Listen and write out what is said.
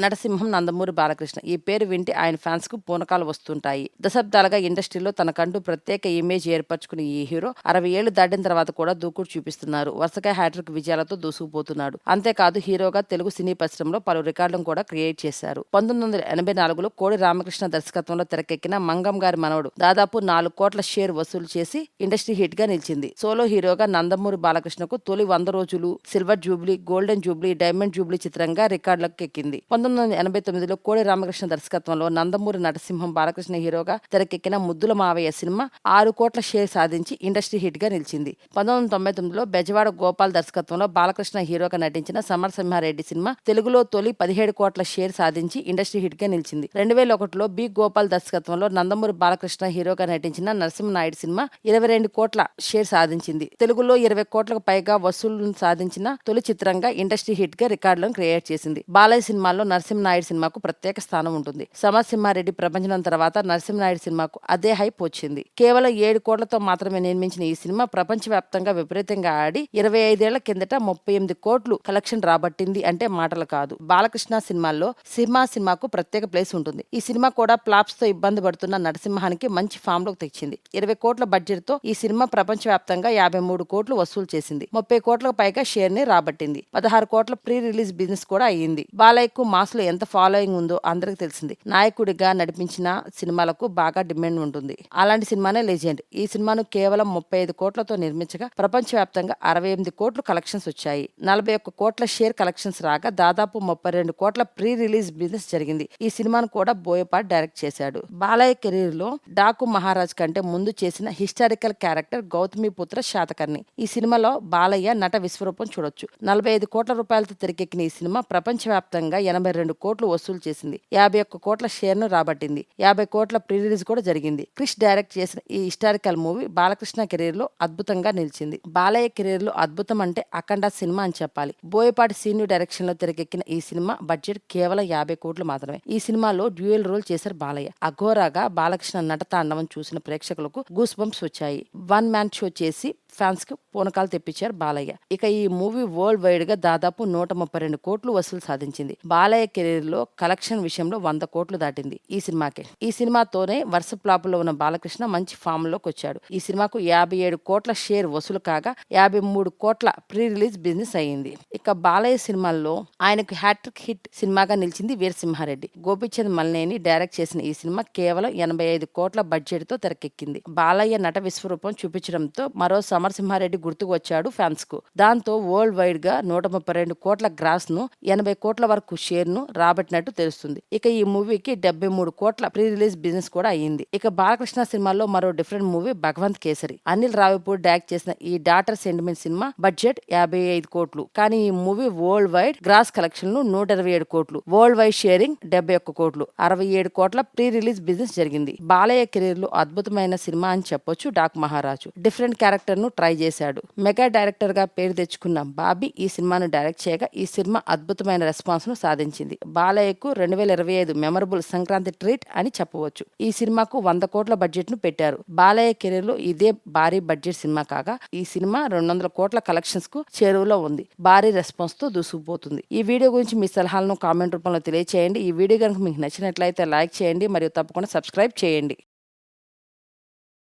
నరసింహం నందమూరి బాలకృష్ణ. ఈ పేరు వింటే ఆయన ఫ్యాన్స్ కు పూనకాలు వస్తుంటాయి. దశాబ్దాలుగా ఇండస్ట్రీలో తనకంటూ ప్రత్యేక ఇమేజ్ ఏర్పరచుకున్న ఈ హీరో 60 ఏళ్లు దాటిన తర్వాత కూడా దూకుడు చూపిస్తున్నారు. వరుసగా హ్యాట్రిక్ విజయాలతో దూసుకుపోతున్నాడు. అంతేకాదు హీరోగా తెలుగు సినీ పరిశ్రమలో పలు రికార్డులను కూడా క్రియేట్ చేశారు. 1984లో కోడి రామకృష్ణ దర్శకత్వంలో తెరకెక్కిన మంగం గారి మనవడు దాదాపు 4 కోట్ల షేర్ వసూలు చేసి ఇండస్ట్రీ హిట్ గా నిలిచింది. సోలో హీరోగా నందమూరి బాలకృష్ణకు తొలి 100 రోజులు, silver Jubilee, golden Jubilee, diamond Jubilee చిత్రంగా రికార్డులకు ఎక్కింది. 1989లో కోడి రామకృష్ణ దర్శకత్వంలో నందమూరి నరసింహం బాలకృష్ణ హీరోగా తెరకెక్కిన ముద్దుల మావయ్య సినిమా 6 కోట్ల షేర్ సాధించి ఇండస్ట్రీ హిట్ గా నిలిచింది. 1999లో బెజవాడ గోపాల్ దర్శకత్వంలో బాలకృష్ణ హీరోగా నటించిన సమరసింహారెడ్డి సినిమా తెలుగులో తొలి 17 కోట్ల షేర్ సాధించి ఇండస్ట్రీ హిట్ గా నిలిచింది. 2001లో బి గోపాల్ దర్శకత్వంలో నందమూరి బాలకృష్ణ హీరోగా నటించిన నరసింహనాయుడు సినిమా 22 కోట్ల షేర్ సాధించింది. తెలుగులో 20 కోట్లకు పైగా వసూళ్లను సాధించిన తొలి చిత్రంగా ఇండస్ట్రీ హిట్ గా రికార్డులను క్రియేట్ చేసింది. బాలయ్య సినిమాల్లో నరసింహనాయుడు సినిమాకు ప్రత్యేక స్థానం ఉంటుంది. సమరసింహారెడ్డి ప్రపంచం తర్వాత నరసింహనాయుడు సినిమాకు అదే హైప్ వచ్చింది. కేవలం 7 కోట్లతో మాత్రమే నిర్మించిన ఈ సినిమా ప్రపంచవ్యాప్తంగా విపరీతంగా ఆడి 25 ఏళ్ల కిందట 38 కోట్లు కలెక్షన్ రాబట్టింది అంటే మాటలు కాదు. బాలకృష్ణ సినిమాల్లో సినిమాకు ప్రత్యేక ప్లేస్ ఉంటుంది. ఈ సినిమా కూడా ఫ్లాప్స్ తో ఇబ్బంది పడుతున్న నరసింహానికి మంచి ఫామ్ లోకి తెచ్చింది. 20 కోట్ల బడ్జెట్ తో ఈ సినిమా ప్రపంచవ్యాప్తంగా 53 కోట్లు వసూలు చేసింది. 30 కోట్లకు పైగా షేర్ ని రాబట్టింది. 16 కోట్ల ప్రీ రిలీజ్ బిజినెస్ కూడా అయ్యింది. బాలయ్యకు మాస్ లో ఎంత ఫాలోయింగ్ ఉందో అందరికి తెలిసింది. నాయకుడిగా నడిపించిన సినిమాలకు బాగా డిమాండ్ ఉంటుంది. అలాంటి సినిమానే లెజెండ్. ఈ సినిమాను కేవలం 35 కోట్లతో నిర్మించగా ప్రపంచవ్యాప్తంగా 68 కోట్లు కలెక్షన్స్ వచ్చాయి. 41 కోట్ల షేర్ కలెక్షన్స్ రాగా దాదాపు 32 కోట్ల ప్రీ రిలీజ్ బిజినెస్ జరిగింది. ఈ సినిమాను కూడా బోయపాటి డైరెక్ట్ చేశాడు. బాలయ్య కెరీర్ లో డాకు మహారాజ్ కంటే ముందు చేసిన హిస్టారికల్ క్యారెక్టర్ గౌతమిపుత్ర శాతకర్ణి. ఈ సినిమాలో బాలయ్య నట విశ్వరూపం చూడొచ్చు. 45 కోట్ల రూపాయలతో తెరకెక్కిన ఈ సినిమా ప్రపంచవ్యాప్తంగా 82 కోట్లు వసూలు చేసింది. 51 కోట్ల షేర్ ను రాబట్టింది. 50 కోట్ల ప్రీ రిలీజ్ కూడా జరిగింది. క్రిష్ డైరెక్ట్ చేసిన ఈ హిస్టారికల్ మూవీ బాలకృష్ణ కెరీర్ లో అద్భుతంగా నిలిచింది. బాలయ్య కెరీర్ లో అద్భుతం అంటే అఖండ సినిమా అని చెప్పాలి. బోయపాటి సీను డైరెక్షన్ లో తెరకెక్కిన ఈ సినిమా బడ్జెట్ కేవలం 50 కోట్లు మాత్రమే. ఈ సినిమాలో డ్యూయల్ రోల్ చేశారు బాలయ్య. అఘోరాగా బాలకృష్ణ నట తాండవం చూసిన ప్రేక్షకులకు గూస్ బంప్స్ వచ్చాయి. 1 మ్యాన్ షో చేసి ఫ్యాన్స్ కు పూనకాలు తెప్పించారు బాలయ్య. ఇక ఈ మూవీ వరల్డ్ వైడ్ గా దాదాపు 132 కోట్లు వసూలు సాధించింది. బాలయ్య కెరీర్ లో కలెక్షన్ విషయంలో 100 కోట్లు దాటింది ఈ సినిమాకే. ఈ సినిమాతోనే వరుస ఫ్లాప్ లో ఉన్న బాలకృష్ణ మంచి ఫామ్ లోకి వచ్చాడు. ఈ సినిమాకు 57 కోట్ల షేర్ వసూలు కాగా 53 కోట్ల ప్రీ రిలీజ్ బిజినెస్ అయ్యింది. ఇక బాలయ్య సినిమాల్లో ఆయనకు హ్యాట్రిక్ హిట్ సినిమాగా నిలిచింది వీరసింహారెడ్డి. గోపీచంద్ మల్నేని డైరెక్ట్ చేసిన ఈ సినిమా కేవలం 85 కోట్ల బడ్జెట్ తో తెరకెక్కింది. బాలయ్య నట విశ్వరూపం చూపించడంతో మరో సమరసింహారెడ్డి గుర్తుకు వచ్చాడు ఫ్యాన్స్ కు. దాంతో వరల్డ్ వైడ్ గా 132 కోట్ల గ్రాస్ ను 80 కోట్ల వరకు షేర్ ను రాబట్టినట్టు తెలుస్తుంది. ఇక ఈ మూవీకి 73 కోట్ల ప్రీ రిలీజ్ బిజినెస్ కూడా అయ్యింది. ఇక బాలకృష్ణ సినిమాలో మరో different movie Bhagavanth Kesari. Anil Ravipudi direct చేసిన ఈ డాటర్ సెంటిమెంట్ సినిమా బడ్జెట్ 55 కోట్లు. కానీ ఈ movie worldwide gross collection 127 కోట్లు, వరల్డ్ వైడ్ షేరింగ్ 71 కోట్లు, 67 కోట్ల ప్రీ రిలీజ్ బిజినెస్ జరిగింది. బాలయ్య కెరీర్ లో అద్భుతమైన సినిమా అని చెప్పొచ్చు. డాక్ మహారాజు డిఫరెంట్ క్యారెక్టర్ ను ట్రై చేశాడు. మెగా డైరెక్టర్ గా పేరు తెచ్చుకున్న బాబీ ఈ సినిమాను డైరెక్ట్ చేయగా ఈ సినిమా అద్భుతమైన రెస్పాన్స్ ను సాధించింది. బాలయ్యకు 2025 మెమరబుల్ సంక్రాంతి ట్రీట్ అని చెప్పవచ్చు. ఈ సినిమాకు 100 కోట్ల బడ్జెట్ ను పెట్టారు. బాలయ్య కెరీర్ లో ఇదే భారీ బడ్జెట్ సినిమా కాగా ఈ సినిమా 200 కోట్ల కలెక్షన్స్ కు చేరువలో ఉంది. భారీ రెస్పాన్స్ తో దూసుకుపోతుంది. ఈ వీడియో గురించి మీ సలహాలను కామెంట్ రూపంలో తెలియచేయండి. ఈ వీడియో కనుక మీకు నచ్చినట్లయితే లైక్ చేయండి మరియు తప్పకుండా సబ్స్క్రైబ్ చేయండి.